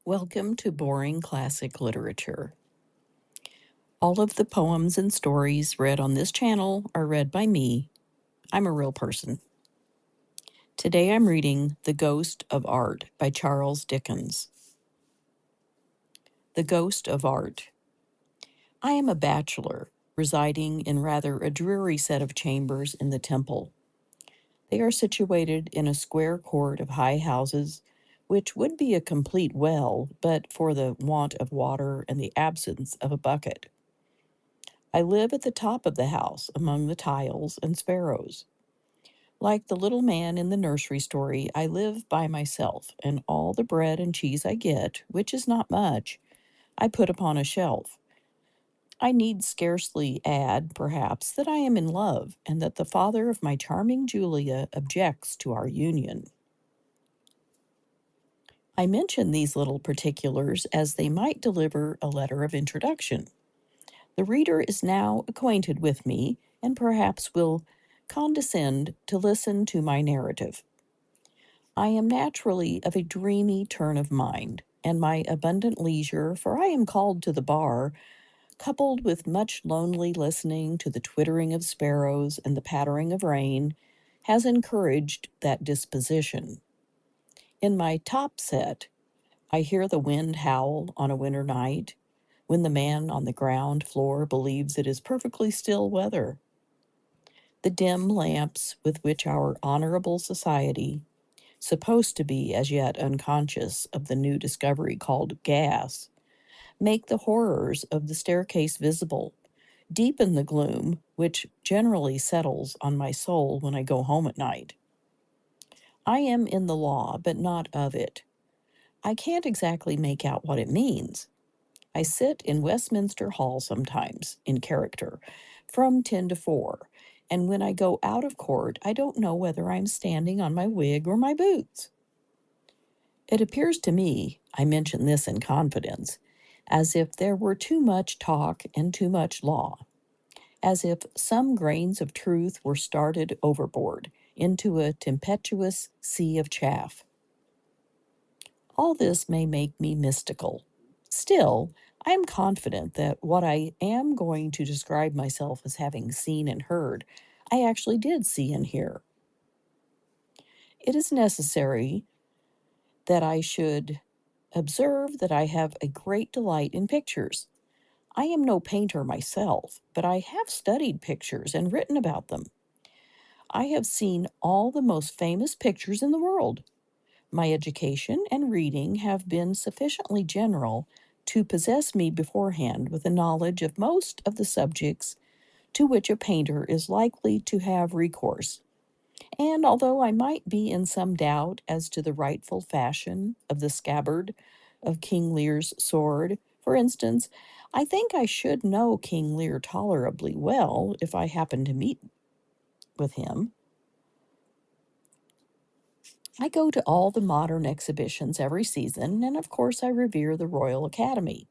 Welcome to Boring Classic Literature. All of the poems and stories read on this channel are read by me. I'm a real person. Today I'm reading The Ghost of Art by Charles Dickens. The Ghost of Art. I am a bachelor, residing in rather a dreary set of chambers in the Temple. They are situated in a square court of high houses, which would be a complete well, but for the want of water and the absence of a bucket. I live at the top of the house among the tiles and sparrows. Like the little man in the nursery story, I live by myself, and all the bread and cheese I get, which is not much, I put upon a shelf. I need scarcely add, perhaps, that I am in love, and that the father of my charming Julia objects to our union. I mention these little particulars as they might deliver a letter of introduction. The reader is now acquainted with me, and perhaps will condescend to listen to my narrative. I am naturally of a dreamy turn of mind, and my abundant leisure, for I am called to the bar, coupled with much lonely listening to the twittering of sparrows and the pattering of rain, has encouraged that disposition. In my top set, I hear the wind howl on a winter night, when the man on the ground floor believes it is perfectly still weather. The dim lamps with which our honorable society, supposed to be as yet unconscious of the new discovery called gas, make the horrors of the staircase visible, deepen the gloom which generally settles on my soul when I go home at night. I am in the law, but not of it. I can't exactly make out what it means. I sit in Westminster Hall sometimes, in character, from 10 to 4, and when I go out of court, I don't know whether I'm standing on my wig or my boots. It appears to me, I mention this in confidence, as if there were too much talk and too much law, as if some grains of truth were started overboard into a tempestuous sea of chaff. All this may make me mystical. Still, I am confident that what I am going to describe myself as having seen and heard, I actually did see and hear. It is necessary that I should observe that I have a great delight in pictures. I am no painter myself, but I have studied pictures and written about them. I have seen all the most famous pictures in the world. My education and reading have been sufficiently general to possess me beforehand with a knowledge of most of the subjects to which a painter is likely to have recourse. And although I might be in some doubt as to the rightful fashion of the scabbard of King Lear's sword, for instance, I think I should know King Lear tolerably well if I happened to meet with him. I go to all the modern exhibitions every season, and of course I revere the Royal Academy.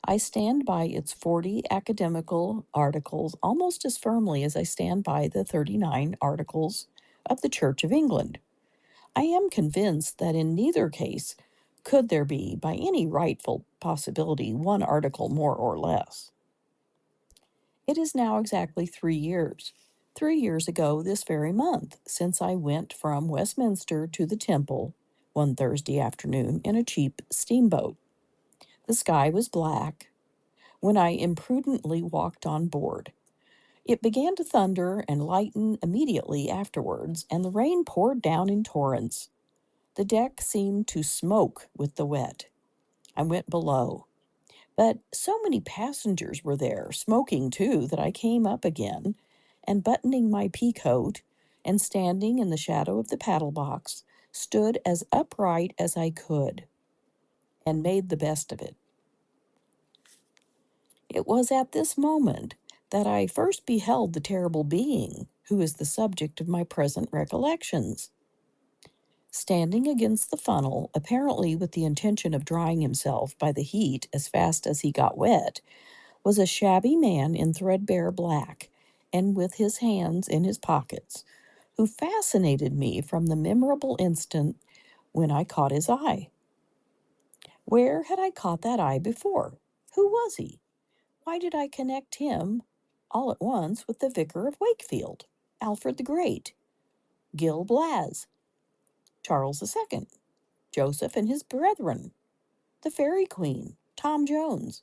I stand by its 40 academical articles almost as firmly as I stand by the 39 articles of the Church of England. I am convinced that in neither case could there be, by any rightful possibility, one article more or less. It is now exactly 3 years. 3 years ago this very month, since I went from Westminster to the Temple one Thursday afternoon in a cheap steamboat. The sky was black when I imprudently walked on board. It began to thunder and lighten immediately afterwards, and the rain poured down in torrents. The deck seemed to smoke with the wet. I went below. But so many passengers were there, smoking too, that I came up again, and buttoning my pea coat, and standing in the shadow of the paddle box, stood as upright as I could, and made the best of it. It was at this moment that I first beheld the terrible being who is the subject of my present recollections. Standing against the funnel, apparently with the intention of drying himself by the heat as fast as he got wet, was a shabby man in threadbare black, and with his hands in his pockets, who fascinated me from the memorable instant when I caught his eye. Where had I caught that eye before? Who was he? Why did I connect him all at once with the Vicar of Wakefield, Alfred the Great, Gil Blas, Charles II, Joseph and his brethren, the Fairy Queen, Tom Jones,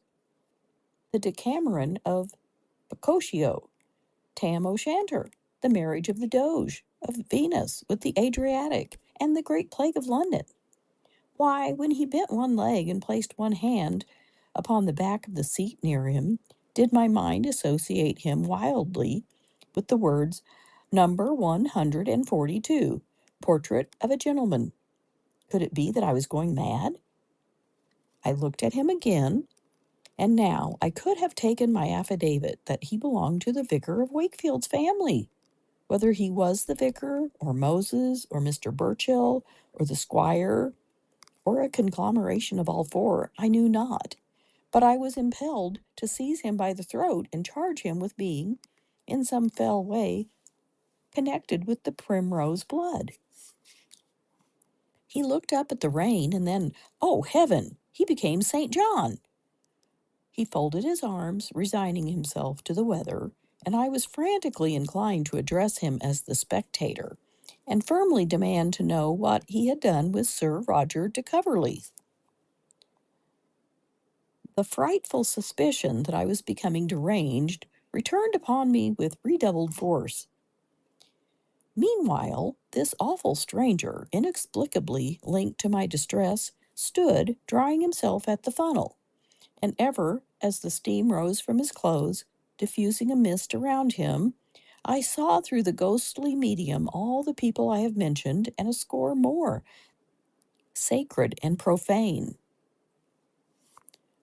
the Decameron of Boccaccio, Tam O'Shanter, the marriage of the Doge of Venus with the Adriatic, and the Great Plague of London? Why, when he bent one leg and placed one hand upon the back of the seat near him, did my mind associate him wildly with the words, Number 142, Portrait of a Gentleman? Could it be that I was going mad? I looked at him again, and now I could have taken my affidavit that he belonged to the Vicar of Wakefield's family. Whether he was the vicar, or Moses, or Mr. Burchill, or the squire, or a conglomeration of all four, I knew not. But I was impelled to seize him by the throat and charge him with being, in some fell way, connected with the primrose blood. He looked up at the rain, and then, oh heaven, he became St. John. He folded his arms, resigning himself to the weather, and I was frantically inclined to address him as the spectator, and firmly demand to know what he had done with Sir Roger de Coverley. The frightful suspicion that I was becoming deranged returned upon me with redoubled force. Meanwhile, this awful stranger, inexplicably linked to my distress, stood drying himself at the funnel, and ever as the steam rose from his clothes, diffusing a mist around him, I saw through the ghostly medium all the people I have mentioned and a score more, sacred and profane.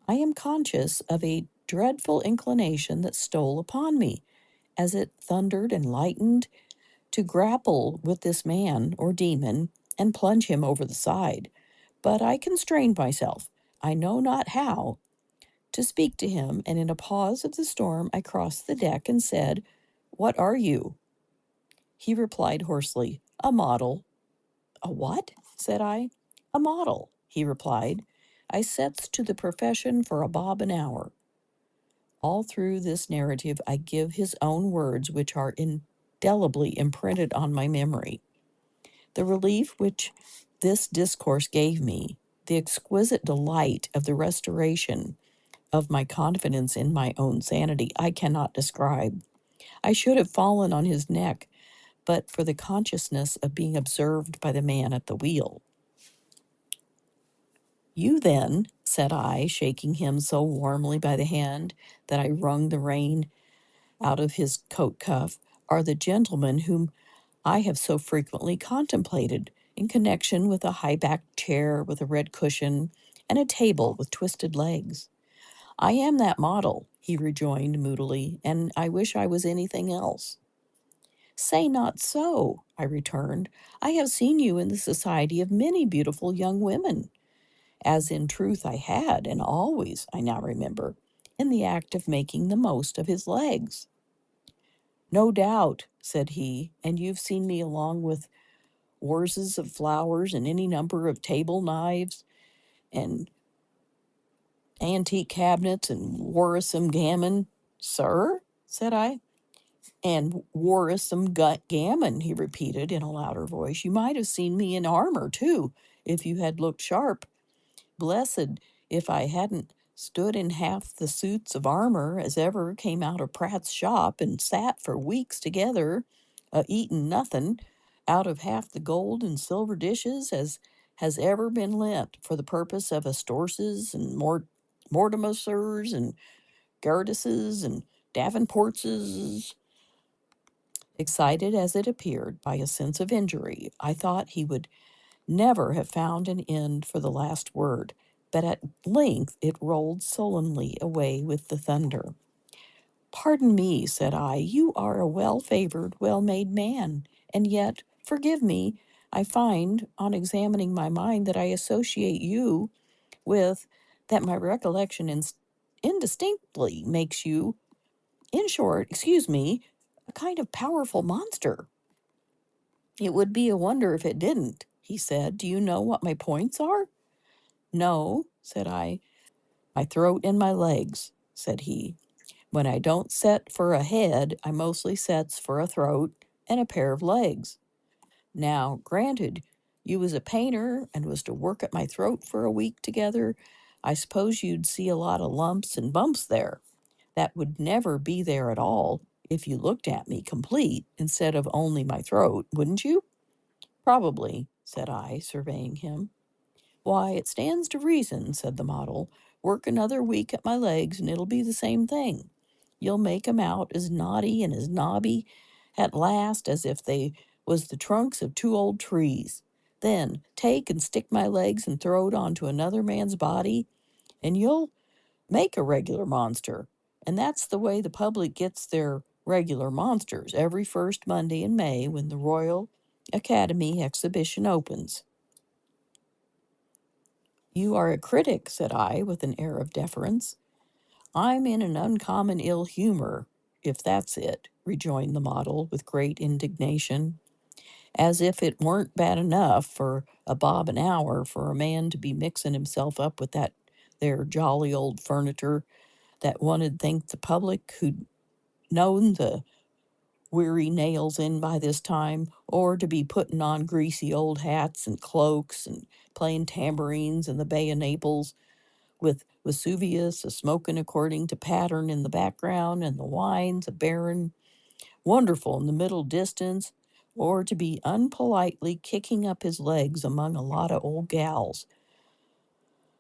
I am conscious of a dreadful inclination that stole upon me, as it thundered and lightened, to grapple with this man or demon and plunge him over the side. But I constrained myself, I know not how, to speak to him, and in a pause of the storm I crossed the deck and said, What are you? He replied hoarsely, A model. A what? Said I. A model, he replied. I sets to the profession for a bob an hour. All through this narrative I give his own words, which are indelibly imprinted on my memory. The relief which this discourse gave me, the exquisite delight of the restoration of my confidence in my own sanity, I cannot describe. I should have fallen on his neck, but for the consciousness of being observed by the man at the wheel. You then, said I, shaking him so warmly by the hand that I wrung the rain out of his coat cuff, are the gentleman whom I have so frequently contemplated in connection with a high-backed chair with a red cushion and a table with twisted legs. I am that model, he rejoined moodily, and I wish I was anything else. Say not so, I returned. I have seen you in the society of many beautiful young women, as in truth I had, and always, I now remember, in the act of making the most of his legs. No doubt, said he, and you've seen me along with warses of flowers and any number of table knives and antique cabinets and worrisome gammon. Sir, said I. And worrisome gammon, he repeated in a louder voice. You might have seen me in armor, too, if you had looked sharp. Blessed if I hadn't stood in half the suits of armor as ever came out of Pratt's shop and sat for weeks together, eating nothing out of half the gold and silver dishes as has ever been lent for the purpose of Astorces and Mortimerses and Gardases and Davenportses. Excited as it appeared by a sense of injury, I thought he would never have found an end for the last word, but at length it rolled sullenly away with the thunder. Pardon me, said I, you are a well-favored, well-made man, and yet, forgive me, I find, on examining my mind, that I associate you with, that my recollection indistinctly makes you, in short, excuse me, a kind of powerful monster. It would be a wonder if it didn't, he said. Do you know what my points are? No, said I. My throat and my legs, said he. When I don't set for a head, I mostly sets for a throat and a pair of legs. Now, granted, you was a painter and was to work at my throat for a week together, I suppose you'd see a lot of lumps and bumps there. That would never be there at all if you looked at me complete instead of only my throat, wouldn't you? Probably, said I, surveying him. Why, it stands to reason, said the model. Work another week at my legs and it'll be the same thing. You'll make 'em out as knotty and as knobby at last as if they was the trunks of two old trees. Then take and stick my legs and throw it onto another man's body, and you'll make a regular monster. And that's the way the public gets their regular monsters every first Monday in May when the Royal Academy exhibition opens. You are a critic, said I, with an air of deference. I'm in an uncommon ill humor, if that's it, rejoined the model with great indignation, as if it weren't bad enough for a bob an hour for a man to be mixing himself up with that there jolly old furniture that one'd think the public who'd known the weary nails in by this time, or to be putting on greasy old hats and cloaks and playing tambourines in the Bay of Naples with Vesuvius a smoking according to pattern in the background and the wines a barren wonderful in the middle distance, or to be unpolitely kicking up his legs among a lot of old gals,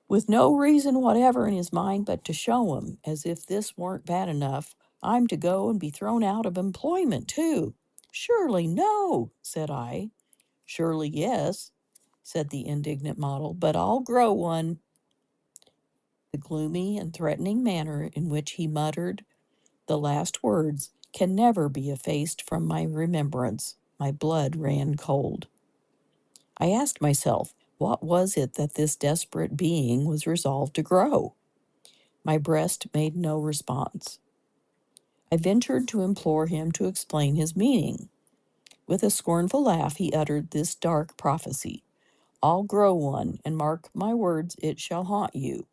with no reason whatever in his mind but to show 'em, as if this weren't bad enough, I'm to go and be thrown out of employment, too. Surely no, said I. Surely yes, said the indignant model, but I'll grow one. The gloomy and threatening manner in which he muttered the last words can never be effaced from my remembrance. My blood ran cold. I asked myself, what was it that this desperate being was resolved to grow? My breast made no response. I ventured to implore him to explain his meaning. With a scornful laugh, he uttered this dark prophecy: I'll grow one, and mark my words, it shall haunt you.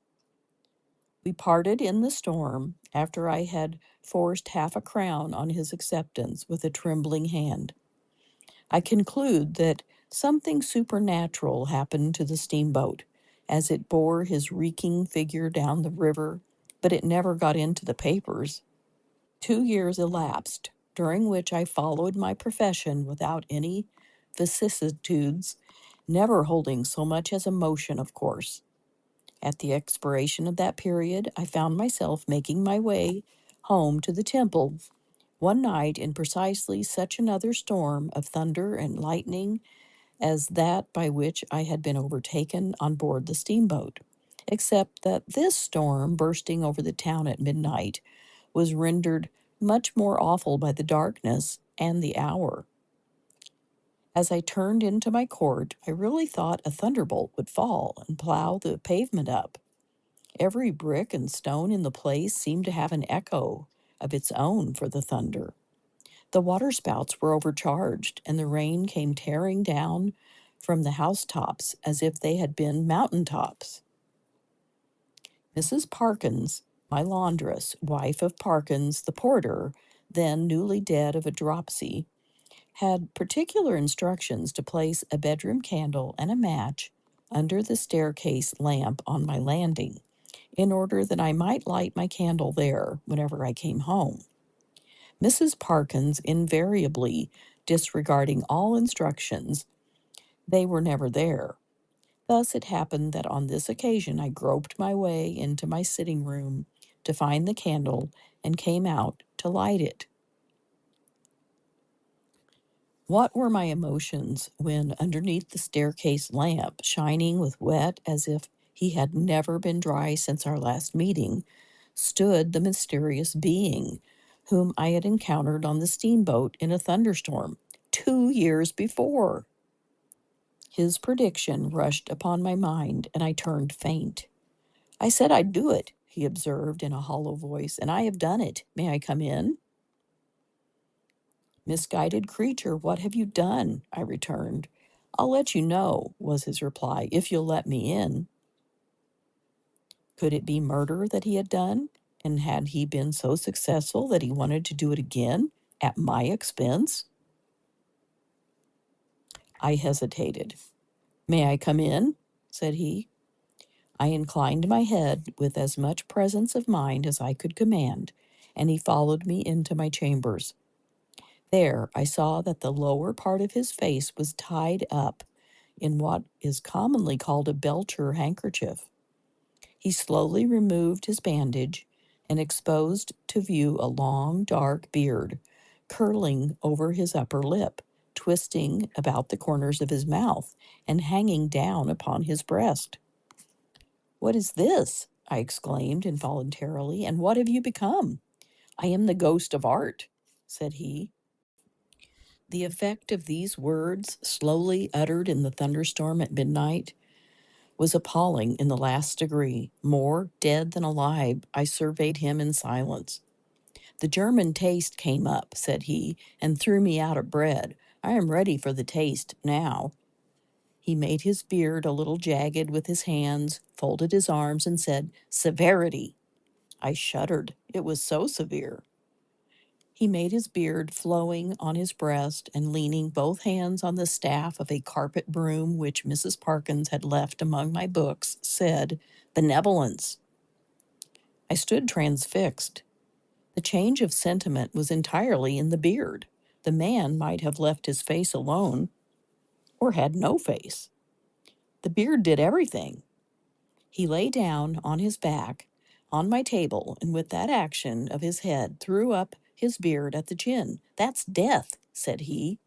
We parted in the storm after I had forced half a crown on his acceptance with a trembling hand. I conclude that something supernatural happened to the steamboat as it bore his reeking figure down the river, but it never got into the papers. 2 years elapsed, during which I followed my profession without any vicissitudes, never holding so much as a motion, of course. At the expiration of that period, I found myself making my way home to the temple one night in precisely such another storm of thunder and lightning as that by which I had been overtaken on board the steamboat, except that this storm, bursting over the town at midnight, was rendered much more awful by the darkness and the hour. As I turned into my court, I really thought a thunderbolt would fall and plow the pavement up. Every brick and stone in the place seemed to have an echo of its own for the thunder. The waterspouts were overcharged, and the rain came tearing down from the housetops as if they had been mountain tops. Mrs. Parkins, my laundress, wife of Parkins the porter, then newly dead of a dropsy, had particular instructions to place a bedroom candle and a match under the staircase lamp on my landing, in order that I might light my candle there whenever I came home. Mrs. Parkins invariably disregarding all instructions, they were never there. Thus it happened that on this occasion I groped my way into my sitting room to find the candle and came out to light it. What were my emotions when, underneath the staircase lamp, shining with wet as if he had never been dry since our last meeting, stood the mysterious being whom I had encountered on the steamboat in a thunderstorm 2 years before. His prediction rushed upon my mind, and I turned faint. I said I'd do it, he observed in a hollow voice, and I have done it. May I come in? Misguided creature, what have you done? I returned. I'll let you know, was his reply, if you'll let me in. Could it be murder that he had done? And had he been so successful that he wanted to do it again at my expense? I hesitated. "May I come in?" said he. I inclined my head with as much presence of mind as I could command, and he followed me into my chambers. There I saw that the lower part of his face was tied up in what is commonly called a Belcher handkerchief. He slowly removed his bandage and exposed to view a long, dark beard, curling over his upper lip, twisting about the corners of his mouth, and hanging down upon his breast. "What is this?" I exclaimed involuntarily, "and what have you become?" "I am the ghost of art," said he. The effect of these words, slowly uttered in the thunderstorm at midnight, was appalling in the last degree. More dead than alive, I surveyed him in silence. "The German taste came up," said he, "and threw me out of bread. I am ready for the taste now." He made his beard a little jagged with his hands, folded his arms, and said, "Severity." I shuddered. It was so severe. He made his beard flowing on his breast, and leaning both hands on the staff of a carpet broom which Mrs. Parkins had left among my books, said, "Benevolence." I stood transfixed. The change of sentiment was entirely in the beard. The man might have left his face alone, or had no face. The beard did everything. He lay down on his back on my table, and with that action of his head threw up his beard at the chin. "That's death," said he.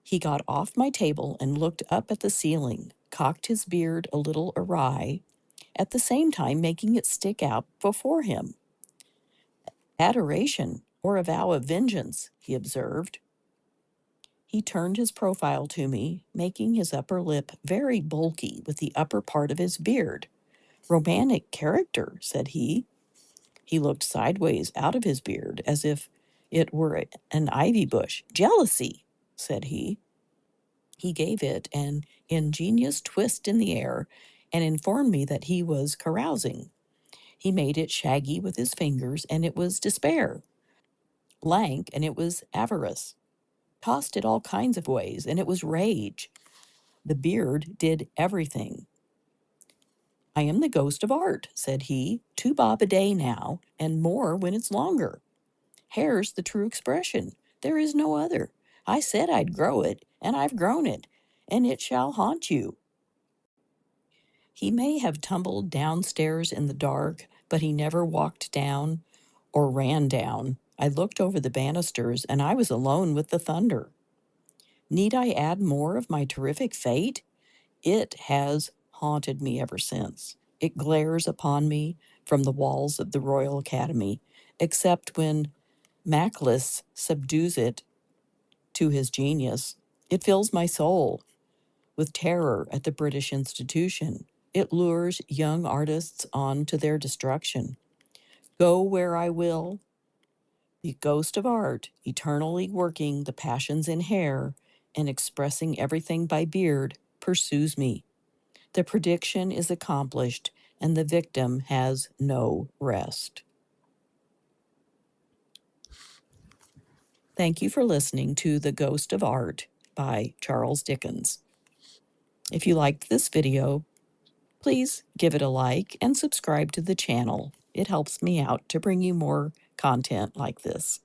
He got off my table and looked up at the ceiling, cocked his beard a little awry, at the same time making it stick out before him. "Adoration, or a vow of vengeance," he observed. He turned his profile to me, making his upper lip very bulky with the upper part of his beard. "Romantic character," said he. He looked sideways out of his beard as if it were an ivy bush. "Jealousy," said he. He gave it an ingenious twist in the air and informed me that he was carousing. He made it shaggy with his fingers, and it was despair. Lank, and it was avarice. Tossed it all kinds of ways, and it was rage. The beard did everything. "I am the ghost of art," said he. "2 bob a day now, and more when it's longer. Hair's the true expression. There is no other. I said I'd grow it, and I've grown it, and it shall haunt you." He may have tumbled downstairs in the dark, but he never walked down or ran down. I looked over the banisters, and I was alone with the thunder. Need I add more of my terrific fate? It has haunted me ever since. It glares upon me from the walls of the Royal Academy, except when Mackless subdues it to his genius. It fills my soul with terror at the British institution. It lures young artists on to their destruction. Go where I will, the ghost of art, eternally working the passions in hair and expressing everything by beard, pursues me. The prediction is accomplished, and the victim has no rest. Thank you for listening to The Ghost of Art by Charles Dickens. If you liked this video, please give it a like and subscribe to the channel. It helps me out to bring you more content like this.